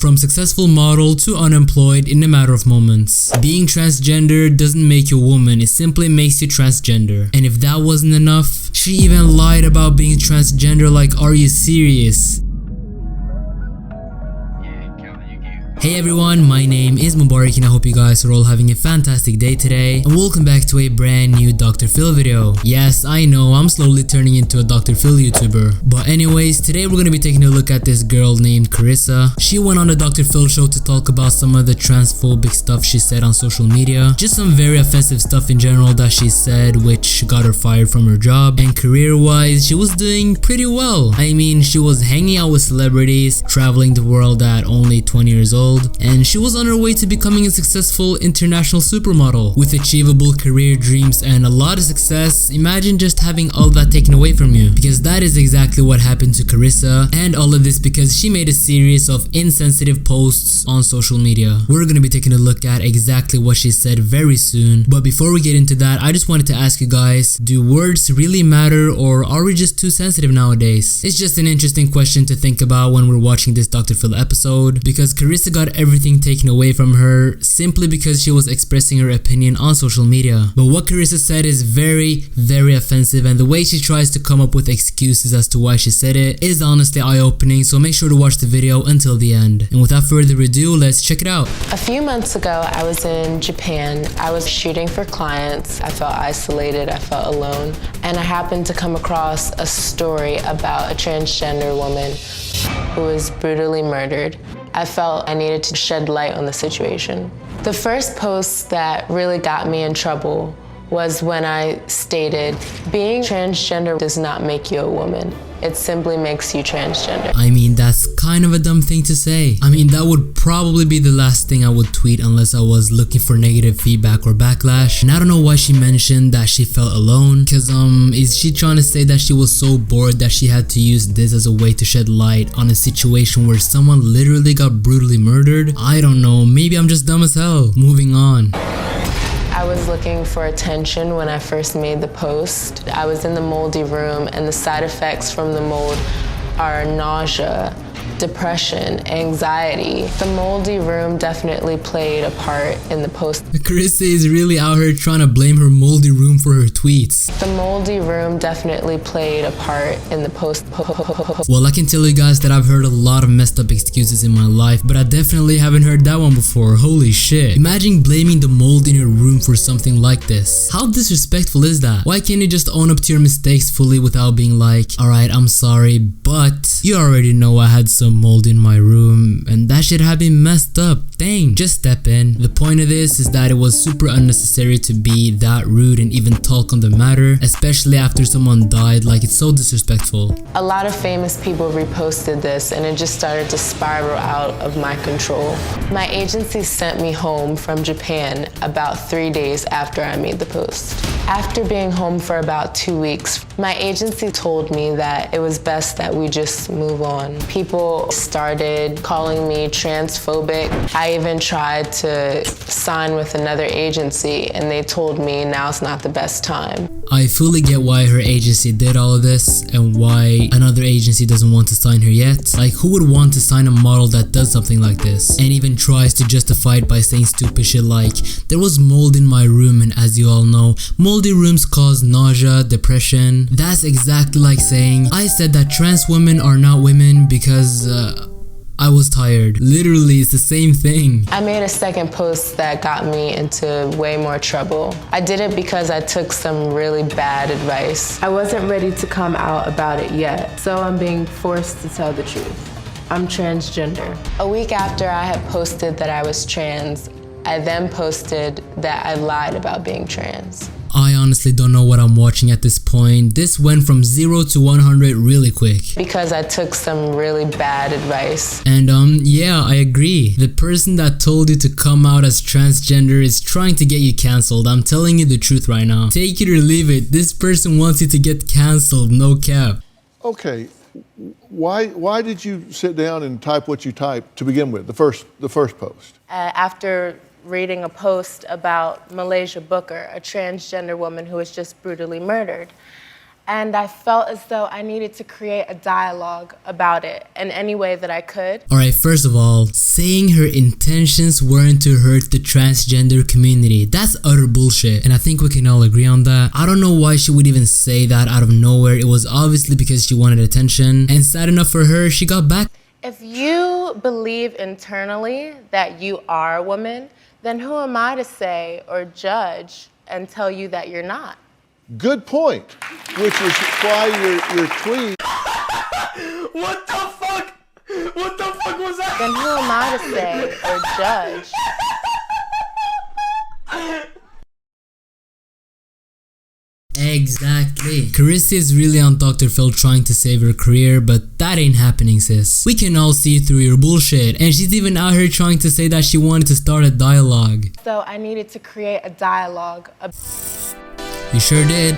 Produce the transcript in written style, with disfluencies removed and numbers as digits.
From successful model to unemployed in a matter of moments. Being transgender doesn't make you a woman, it simply makes you transgender. And if that wasn't enough, she even lied about being transgender. Like, are you serious? Hey everyone, my name is Mubarak and I hope you guys are all having a fantastic day today, and welcome back to a brand new Dr. Phil video. Yes, I know, I'm slowly turning into a Dr. Phil YouTuber. But anyways, today we're gonna be taking a look at this girl named Carissa. She went on the Dr. Phil show to talk about some of the transphobic stuff she said on social media. Just some very offensive stuff in general that she said, which got her fired from her job. And career-wise, she was doing pretty well. I mean, she was hanging out with celebrities, traveling the world at only 20 years old. And she was on her way to becoming a successful international supermodel with achievable career dreams and a lot of success. Imagine just having all that taken away from you, because that is exactly what happened to Carissa, and all of this because she made a series of insensitive posts on social media. We're gonna be taking a look at exactly what she said very soon, but before we get into that, I just wanted to ask you guys, do words really matter, or are we just too sensitive nowadays? It's just an interesting question to think about when we're watching this Dr. Phil episode, because Carissa got everything taken away from her simply because she was expressing her opinion on social media. But what Carissa said is very offensive, and the way she tries to come up with excuses as to why she said it is honestly eye-opening, so make sure to watch the video until the end. And without further ado, let's check it out. A few months ago, I was in Japan. I was shooting for clients. I felt isolated, I felt alone, and I happened to come across a story about a transgender woman who was brutally murdered. I felt I needed to shed light on the situation. The first post that really got me in trouble was when I stated, being transgender does not make you a woman. It simply makes you transgender. I mean, that's kind of a dumb thing to say. I mean, that would probably be the last thing I would tweet unless I was looking for negative feedback or backlash. And I don't know why she mentioned that she felt alone, cause is she trying to say that she was so bored that she had to use this as a way to shed light on a situation where someone literally got brutally murdered? I don't know, maybe I'm just dumb as hell. Moving on. I was looking for attention when I first made the post. I was in the moldy room, and the side effects from the mold are nausea, depression, anxiety. The moldy room definitely played a part in the post. Carissa is really out here trying to blame her moldy room for her tweets. The moldy room definitely played a part in the post. Well, I can tell you guys that I've heard a lot of messed up excuses in my life, but I definitely haven't heard that one before. Holy shit. Imagine blaming the mold in your room for something like this. How disrespectful is that? Why can't you just own up to your mistakes fully without being like, alright, I'm sorry, but you already know I had some mold in my room and that shit had been messed up. Dang, just step in. The point of this is that it was super unnecessary to be that rude and even talk on the matter, especially after someone died. Like, it's so disrespectful. A lot of famous people reposted this, and it just started to spiral out of my control. My agency sent me home from Japan about 3 days after I made the post. After being home for about 2 weeks, my agency told me that it was best that we just move on. People started calling me transphobic. I even tried to sign with another agency, and they told me now's not the best time. I fully get why her agency did all of this and why another agency doesn't want to sign her yet. Like, who would want to sign a model that does something like this and even tries to justify it by saying stupid shit like, there was mold in my room, and as you all know, moldy rooms cause nausea, depression. That's exactly like saying, I said that trans women are not women because I was tired. Literally, it's the same thing. I made a second post that got me into way more trouble. I did it because I took some really bad advice. I wasn't ready to come out about it yet, so I'm being forced to tell the truth. I'm transgender. A week after I had posted that I was trans, I then posted that I lied about being trans. I honestly don't know what I'm watching at this point. This went from 0 to 100 really quick. Because I took some really bad advice. And yeah, I agree. The person that told you to come out as transgender is trying to get you cancelled. I'm telling you the truth right now. Take it or leave it. This person wants you to get cancelled, no cap. Okay, why did you sit down and type what you typed to begin with, the first post? After reading a post about Malaysia Booker, a transgender woman who was just brutally murdered, And I felt as though I needed to create a dialogue about it in any way that I could. Alright, first of all, saying her intentions weren't to hurt the transgender community. That's utter bullshit. And I think we can all agree on that. I don't know why she would even say that out of nowhere. It was obviously because she wanted attention. And sad enough for her, she got back. If you believe internally that you are a woman, then who am I to say or judge and tell you that you're not? Good point, which is why your tweet. What the fuck? What the fuck was that? Then who am I to say or judge? Exactly. Carissa is really on Dr. Phil trying to save her career, but that ain't happening, sis. We can all see through your bullshit, and she's even out here trying to say that she wanted to start a dialogue. So I needed to create a dialogue. You sure did.